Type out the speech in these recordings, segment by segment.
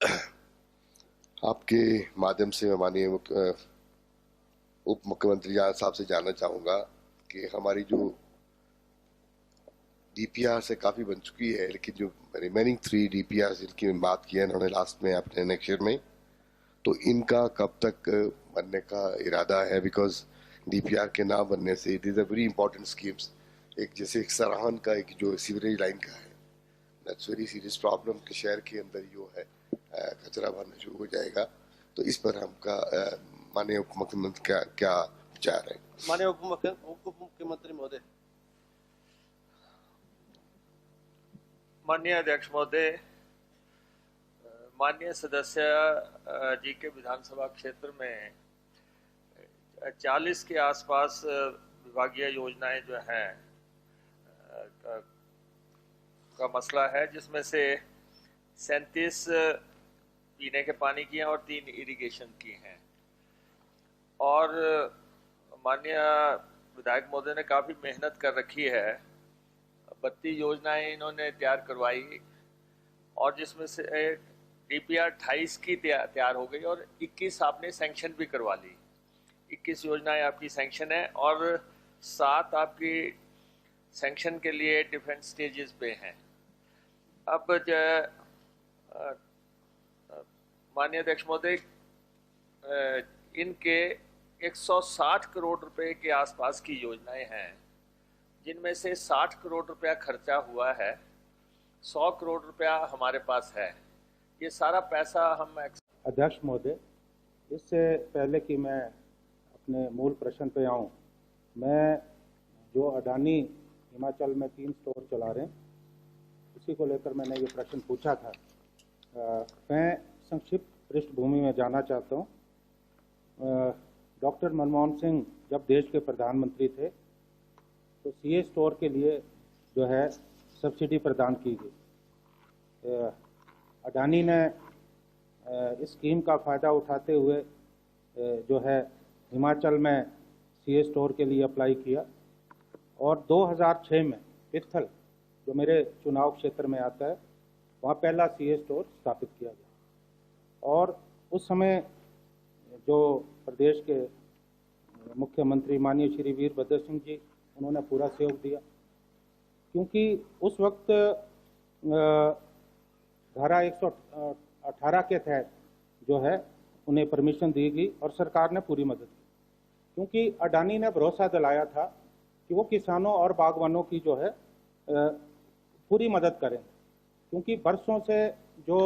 आपके माध्यम से मैं माननीय उप मुख्यमंत्री साहब से जानना चाहूंगा कि हमारी जो डीपीआर से काफी बन चुकी है, लेकिन जो रिमेनिंग 3 डीपीआर जिनकी बात की है इन्होंने लास्ट में अपने नेक्स्ट ईयर में, तो इनका कब तक बनने का इरादा है? बिकॉज डीपीआर के ना बनने से it is a very important schemes, एक जैसे एक सराहन का एक जो सीवरेज लाइन का है, दैट्स वेरी सीरियस प्रॉब्लम कि शहर के अंदर जो है कचरा भरना शुरू हो जाएगा। तो इस पर हमका माननीय उप मुख्यमंत्री का क्या विचार है? माननीय उप मुख्यमंत्री महोदय। माननीय अध्यक्ष महोदय, माननीय सदस्य जी के विधानसभा क्षेत्र में 40 के आसपास विभागीय योजनाएं जो हैं का मसला है, जिसमें से 37 पीने के पानी की हैं और 3 इरिगेशन की हैं। और माननीय विधायक महोदय ने काफ़ी मेहनत कर रखी है, 32 योजनाएं इन्होंने तैयार करवाई और जिसमें से डीपीआर 28 की तैयार हो गई और 21 आपने सैंक्शन भी करवा ली। 21 योजनाएं आपकी सैंक्शन है और 7 आपकी सैंक्शन के लिए डिफरेंट स्टेजेस पे हैं। अब माननीय अध्यक्ष महोदय, इनके 160 करोड़ रुपए के आसपास की योजनाएं हैं, जिनमें से 60 करोड़ रुपया खर्चा हुआ है, 100 करोड़ रुपया हमारे पास है। ये सारा पैसा हम अध्यक्ष महोदय, इससे पहले कि मैं अपने मूल प्रश्न पे आऊं, मैं जो अडानी हिमाचल में 3 स्टोर चला रहे हैं उसी को लेकर मैंने ये प्रश्न पूछा था। मैं संक्षिप्त पृष्ठभूमि में जाना चाहता हूँ। डॉक्टर मनमोहन सिंह जब देश के प्रधानमंत्री थे तो सीए स्टोर के लिए जो है सब्सिडी प्रदान की गई। अडानी ने इस स्कीम का फ़ायदा उठाते हुए जो है हिमाचल में सीए स्टोर के लिए अप्लाई किया और 2006 में पित्थल, जो मेरे चुनाव क्षेत्र में आता है, वहाँ पहला सीए स्टोर स्थापित किया गया। और उस समय जो प्रदेश के मुख्यमंत्री माननीय श्री वीरभद्र सिंह जी, उन्होंने पूरा सहयोग दिया, क्योंकि उस वक्त धारा 118 के तहत जो है उन्हें परमिशन दी गई और सरकार ने पूरी मदद की, क्योंकि अडानी ने भरोसा दिलाया था कि वो किसानों और बागवानों की जो है पूरी मदद करें, क्योंकि बरसों से जो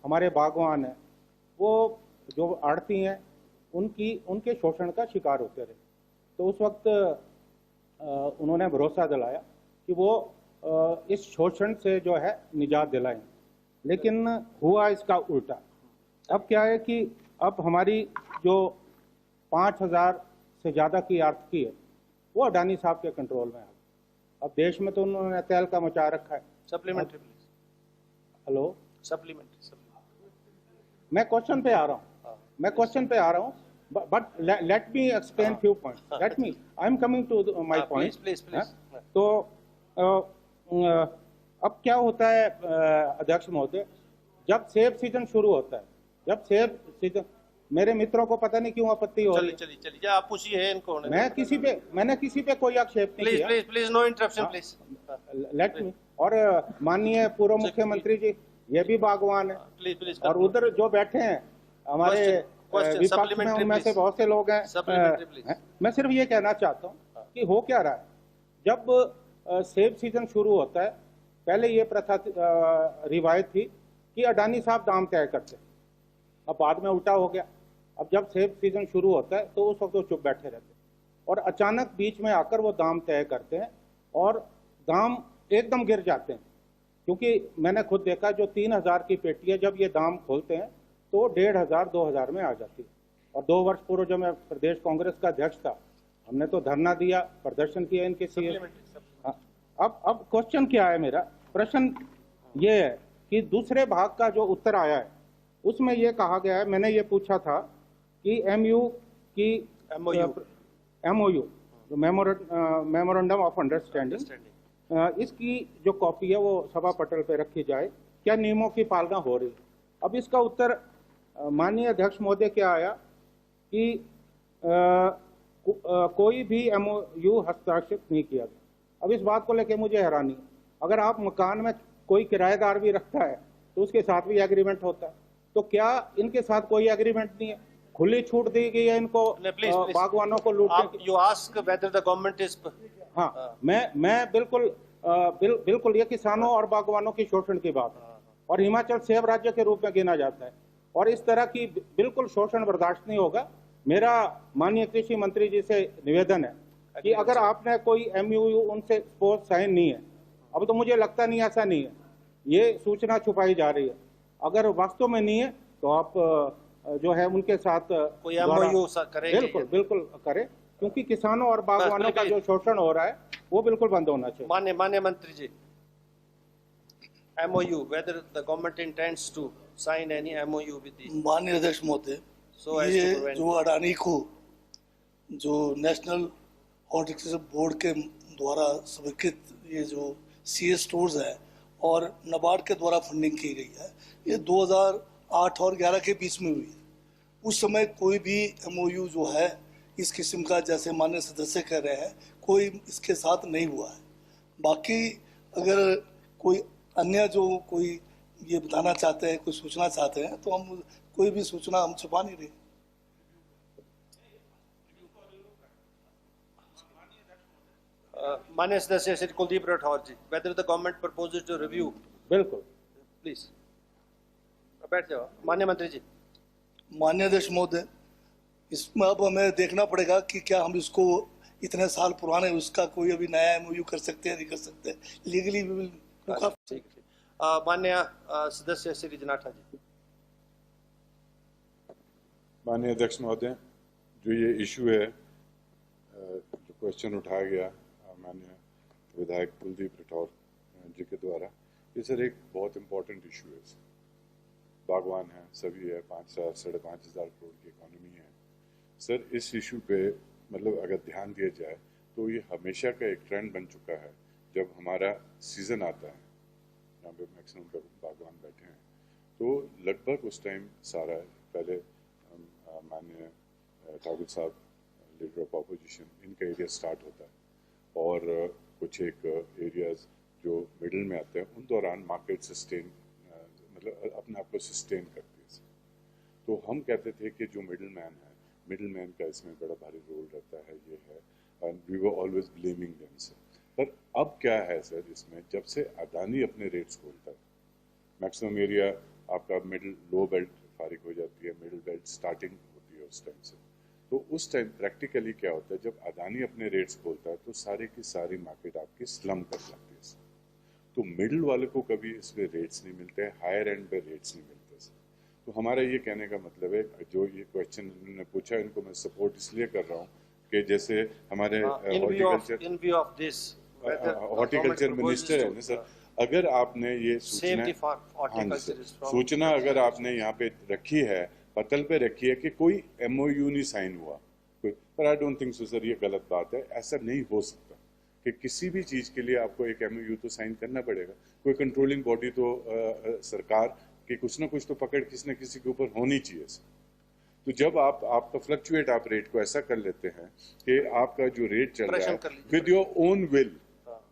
हमारे बागवान हैं वो जो आड़ती हैं उनके शोषण का शिकार होते रहे। तो उस वक्त उन्होंने भरोसा दिलाया कि वो इस शोषण से जो है निजात दिलाएं, लेकिन हुआ इसका उल्टा। अब क्या है कि अब हमारी जो 5000 से ज़्यादा की आर्थिकी है वो अडानी साहब के कंट्रोल में है। अब देश में तो उन्होंने तेल का मचा रखा है। Supplementary please. Hello, supplementary. मैं क्वेश्चन पे आ रहा हूँ, but let me explain few points. I am coming to my point. Please. तो अब क्या होता है अध्यक्ष महोदय, जब सेब सीजन शुरू होता है, मेरे मित्रों को पता नहीं क्यों आपत्ति हो रही है। चलिए आप पूछिए इनको। मैंने किसी पे कोई आक्षेप नहीं किया। Please no interruption please. Let me. और माननीय पूर्व मुख्यमंत्री जी ये भी बागवान है, प्लीज। और उधर जो बैठे हैं हमारे विपक्ष में, उनमें से बहुत से लोग हैं। मैं सिर्फ ये कहना चाहता हूँ कि हो क्या रहा है, जब सेब सीजन शुरू होता है, पहले ये प्रथा रिवायत थी कि अडानी साहब दाम तय करते, अब बाद में उल्टा हो गया। अब जब सेब सीजन शुरू होता है तो उस वक्त वो चुप बैठे रहते और अचानक बीच में आकर वो दाम तय करते हैं और दाम एकदम गिर जाते हैं, क्योंकि मैंने खुद देखा जो 3000 की पेटी है, जब ये दाम खोलते हैं तो 1500-2000 में आ जाती है। और 2 वर्ष पूर्व जब मैं प्रदेश कांग्रेस का अध्यक्ष था, हमने तो धरना दिया, प्रदर्शन किया इनके सीए। अब क्वेश्चन क्या है, मेरा प्रश्न ये है कि दूसरे भाग का जो उत्तर आया है उसमें ये कहा गया है, मैंने ये पूछा था कि MOU जो मेमोरेंडम ऑफ अंडरस्टैंडिंग, इसकी जो कॉपी है वो सभा पटल पे रखी जाए, क्या नियमों की पालना हो रही है? अब इसका उत्तर माननीय अध्यक्ष महोदय क्या आया कि कोई भी MOU हस्ताक्षरित नहीं किया गया। अब इस बात को लेकर मुझे हैरानी है, अगर आप मकान में कोई किराएदार भी रखता है तो उसके साथ भी एग्रीमेंट होता है, तो क्या इनके साथ कोई एग्रीमेंट नहीं है? खुली छूट दी गई है इनको बागवानों को लूटने की। You ask whether the government is हाँ, मैं बिल्कुल ये किसानों और बागवानों की शोषण की बात है, और हिमाचल सेब राज्य के रूप में गिना जाता है, और इस तरह की बिल्कुल शोषण बर्दाश्त नहीं होगा। मेरा माननीय कृषि मंत्री जी से निवेदन है कि अगर आपने कोई MOU उनसे सपोज साइन नहीं है, अब तो मुझे लगता नहीं ऐसा नहीं है, ये सूचना छुपाई जा रही है, अगर वास्तव में नहीं है तो आप जो है उनके साथ कोई MOU करेंगे। बिल्कुल करें, क्योंकि किसानों और बागवानों का जो शोषण हो रहा है वो बिल्कुल बंद होना चाहिए। माननीय मंत्री जी, MOU, whether the government intends to sign any MOU with the माननीय अध्यक्ष महोदय, ये जो अडानी को जो नेशनल हॉर्टिकल्चर बोर्ड के द्वारा स्वीकृत ये जो CS स्टोर्स है और नाबार्ड के द्वारा फंडिंग की गई है, ये 2008 और 11 के बीच में हुई है। उस समय कोई भी MOU जो है इस किस्म का, जैसे माननीय सदस्य कह रहे हैं, कोई इसके साथ नहीं हुआ है। बाकी अगर कोई अन्य जो कोई ये बताना चाहते हैं, कोई सूचना चाहते हैं, तो हम कोई भी सूचना हम छुपा नहीं रहे। माननीय सदस्य श्री कुलदीप राठौर जी, whether the government proposes to review। बिल्कुल, प्लीज बैठ जाओ। माननीय मंत्री जी। माननीय अध्यक्ष महोदय, इसमें अब हमें देखना पड़ेगा कि क्या हम इसको इतने साल पुराने उसका कोई अभी नया MOU कर सकते हैं, नहीं कर सकते। Legally we will look up. ठीक है। माननीय सदस्य श्री जनाठा जी। माननीय अध्यक्ष महोदय, जो ये इशू है, जो क्वेश्चन उठाया गया माननीय विधायक कुलदीप राठौर जी के द्वारा, ये सर एक बहुत इम्पोर्टेंट इशू है। बागवान है, सभी है, 5,000-5,500 करोड़ की इकोनॉमी है सर। इस इशू पे मतलब अगर ध्यान दिया जाए तो ये हमेशा का एक ट्रेंड बन चुका है। जब हमारा सीज़न आता है, यहाँ पे मैक्सिमम बागवान बैठे हैं, तो लगभग उस टाइम सारा पहले माननीय ठाकुर साहब लीडर ऑफ अपोजिशन, इनका एरिया स्टार्ट होता है, और कुछ एक एरियाज जो मिडिल में आते हैं, उन दौरान मार्केट सस्टेन मतलब अपने आप को सस्टेन करती है। तो हम कहते थे कि जो मिडिल मैन का इसमें बड़ा भारी रोल रहता है, ये है, and we were always blaming them sir. पर अब क्या है सर, इसमें जब से अडानी अपने रेट्स खोलता है, मैक्सिमम एरिया आपका मिडिल लो बेल्ट फारिग हो जाती है, मिडिल बेल्ट स्टार्टिंग होती है उस टाइम से। तो उस टाइम प्रैक्टिकली क्या होता है, जब अडानी अपने रेट्स खोलता है तो सारे की सारी मार्केट आपकी स्लम कर जाती है सर। तो मिडिल वाले को कभी इसमें रेट्स नहीं मिलते हैं, हायर एंड पे रेट्स नहीं मिलते सर। तो हमारा ये कहने का मतलब है, जो ये क्वेश्चन इन्होंने पूछा, इनको मैं सपोर्ट इसलिए कर रहा हूँ कि जैसे हमारे हॉर्टिकल्चर मिनिस्टर है ना सर, अगर आपने ये सूचना अगर आपने यहाँ पे रखी है, पतल पे रखी है कि कोई MOU नहीं साइन हुआ कोई, पर I don't think so sir, ये गलत बात है। ऐसा नहीं हो सकता कि किसी भी चीज़ के लिए आपको एक MOU तो साइन करना पड़ेगा। कोई कंट्रोलिंग बॉडी तो सरकार की कुछ ना कुछ तो पकड़ किसी न किसी के ऊपर होनी चाहिए सर। तो जब आपका फ्लक्चुएट आप रेट को ऐसा कर लेते हैं कि आपका जो रेट चल रहा है with your own will,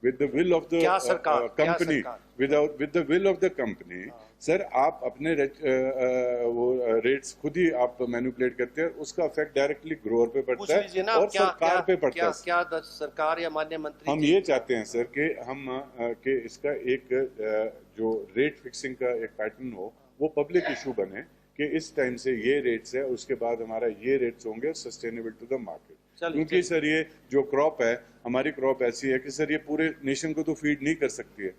with the will of the company, with the will of the company, sir आप अपने वो रेट्स खुद ही आप मैनिपुलेट करते हैं, उसका इफेक्ट डायरेक्टली ग्रोअर पे पड़ता है और सरकार पे पड़ता है। क्या सरकार या माननीय मंत्री हम ये चाहते हैं सर कि हम कि इसका एक जो रेट फिक्सिंग का एक पैटर्न हो, वो पब्लिक इशू बने कि इस टाइम से ये रेट्स है, उसके बाद हमारा ये रेट्स होंगे सस्टेनेबल टू द मार्केट। क्योंकि सर ये जो क्रॉप है, हमारी क्रॉप ऐसी है कि सर ये पूरे नेशन को तो फीड नहीं कर सकती है।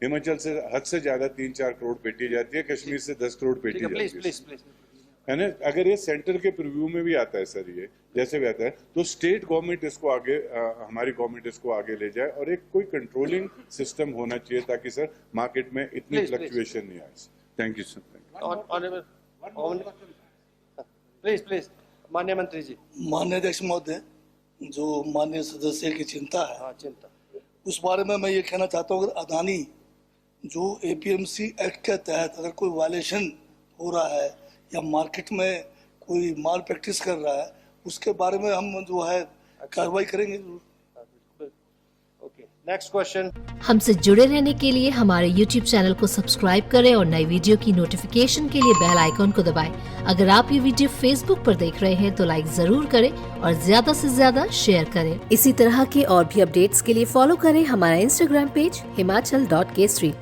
हिमाचल से हद से ज्यादा 3-4 करोड़ पेटी जाती है, कश्मीर से 10 करोड़ पेटी जाती है ना। अगर ये सेंटर के प्रीव्यू में भी आता है सर, ये जैसे भी आता है, तो स्टेट गवर्नमेंट इसको आगे, हमारी गवर्नमेंट इसको आगे ले जाए, और एक कोई कंट्रोलिंग सिस्टम होना चाहिए ताकि सर मार्केट में इतनी फ्लक्चुएशन नहीं आए। Thank you sir. प्लीज माननीय मंत्री जी। माननीय अध्यक्ष महोदय, जो माननीय सदस्य की चिंता है, हाँ, चिंता, उस बारे में मैं ये कहना चाहता हूँ, अगर अदानी जो APMC एक्ट के तहत अगर कोई वायलेशन हो रहा है या मार्केट में कोई माल प्रैक्टिस कर रहा है, उसके बारे में हम जो है कार्रवाई करेंगे। Okay, next question. हमसे जुड़े रहने के लिए हमारे YouTube चैनल को सब्सक्राइब करें और नई वीडियो की नोटिफिकेशन के लिए बेल आइकॉन को दबाएं। अगर आप ये वीडियो Facebook पर देख रहे हैं तो लाइक जरूर करें और ज्यादा से ज्यादा शेयर करें। इसी तरह के और भी अपडेट्स के लिए फॉलो करें हमारा Instagram पेज himachal.kesri।